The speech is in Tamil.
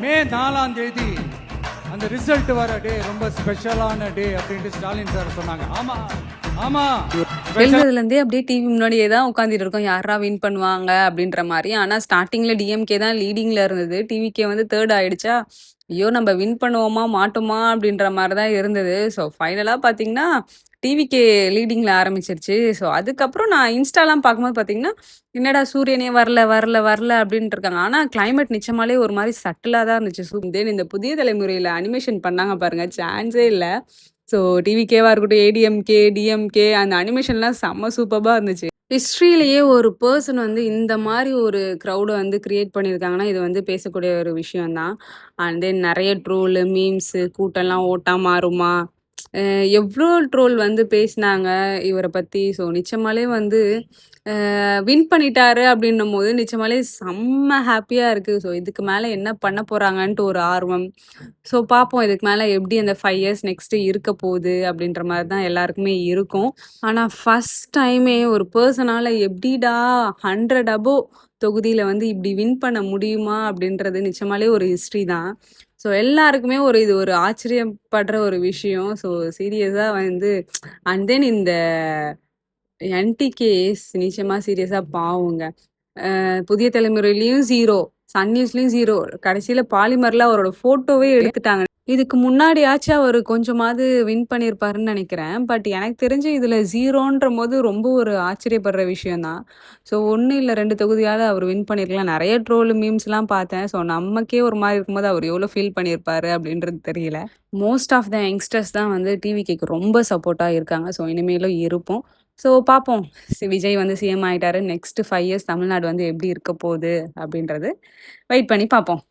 மே 4ஆம் தேதி அந்த ரிசல்ட் வர டே ரொம்ப ஸ்பெஷலான டே அப்படின்ட்டு ஸ்டாலின் சார் சொன்னாங்க. ஆமா ஆமா எழுந்ததுலேருந்தே அப்படியே டிவி முன்னாடியே தான் உட்காந்துட்டு இருக்கோம். யாரா வின் பண்ணுவாங்க அப்படின்ற மாரி. ஆனா ஸ்டார்ட்டிங்ல டிஎம்கே தான் லீடிங்ல இருந்தது. டிவிகே வந்து 3 ஆயிடுச்சா, ஐயோ! நம்ம வின் பண்ணுவோமா, மாட்டோமா அப்படின்ற மாரி தான் இருந்தது. ஸோ ஃபைனலா பார்த்தீங்கன்னா, டிவிகே லீடிங்ல ஆரம்பிச்சிருச்சு. ஸோ அதுக்கப்புறம் நான் இன்ஸ்டாலாம் பார்க்கும்போது பார்த்தீங்கன்னா, என்னடா சூரியனே வரல, வரல, வரல அப்படின்ட்டு இருக்காங்க. ஆனா கிளைமேட் நிஜமாலே ஒரு மாரி சட்டிலா தான் இருந்துச்சு. தென் இந்த புதிய தலைமுறையில அனிமேஷன் பண்ணாங்க பாருங்க, சான்ஸே இல்ல. ஸோ டிவிகேவா இருக்கட்டும், ஏடிஎம்கே, டிஎம்கே அந்த அனிமேஷன்லாம் செம்ம சூப்பர்பா இருந்துச்சு. ஹிஸ்ட்ரியிலேயே ஒரு பெர்சன் வந்து இந்த மாரி ஒரு கிரவுட வந்து கிரியேட் பண்ணியிருக்காங்கன்னா, இது வந்து பேசக்கூடிய ஒரு விஷயம் தான். அண்ட் தென் நெறைய ட்ரோலு, மீம்ஸு கூட்டம்லாம் ஓட்டா மாறுமா? எவ்ளோ ட்ரோல் வந்து பேசினாங்க இவர பத்தி. ஸோ நிச்சயமாலே வந்து வின் பண்ணிட்டாரு அப்படின்னும்போது நிச்சயமாலே செம்ம ஹாப்பியா இருக்கு. ஸோ இதுக்கு மேல என்ன பண்ண போறாங்கன்ட்டு ஒரு ஆர்வம். ஸோ பார்ப்போம் இதுக்கு மேல எப்படி அந்த 5 இயர்ஸ் நெக்ஸ்ட்டு இருக்க போகுது அப்படின்ற மாரி தான் எல்லாருக்குமே இருக்கும். ஆனா ஃபர்ஸ்ட் டைமே ஒரு பெர்சனால எப்படிடா 100 அபோவ் தொகுதியில வந்து இப்படி வின் பண்ண முடியுமா? அப்படின்றது நிஜமாலே ஒரு ஹிஸ்ட்ரி தான். ஸோ எல்லாருக்குமே இது ஒரு ஆச்சரியப்படுற ஒரு விஷயம். ஸோ சீரியஸா வந்து அண்ட் தென் இந்த என்டிகேஸ் நிச்சயமா சீரியஸா பாவங்க. புதிய தலைமுறையிலயும் 0, சன் நியூஸ்லயும் 0. கடைசியில பாலிமர்ல அவரோட ஃபோட்டோவே எடுத்துட்டாங்க. இதுக்கு முன்னாடியாச்சும் அவரு கொஞ்சமாவது வின் பண்ணியிருப்பாருன்னு நெனைக்கிறேன். பட் எனக்கு தெரிஞ்சு இதுல 0ன்றபோது ரொம்ப ஒரு ஆச்சரியப்படுற விஷயம் தான். ஸோ 1 இல்ல 2 தொகுதியாவது அவரு வின் பண்ணியிருக்கலாம். நெறைய ட்ரோல், மீம்ஸ்லாம் பார்த்தேன். ஸோ நமக்கே ஒரு மாரி இருக்கும்போது அவரு எவ்வளோ ஃபீல் பண்ணியிருப்பாரு அப்படின்றது தெரியல. மோஸ்ட் ஆஃப் த யங்ஸ்டர்ஸ் தான் வந்து டிவிகேக்கு ரொம்ப சப்போர்ட்டா இருக்காங்க. ஸோ இனிமேலும் இருப்போம். ஸோ பார்ப்போம். விஜய் வந்து சிஎம் ஆயிட்டாரு. நெக்ஸ்ட் 5 இயர்ஸ் தமிழ்நாடு வந்து எப்படி இருக்க போகுது அப்படின்றது வெயிட் பண்ணி பார்ப்போம்.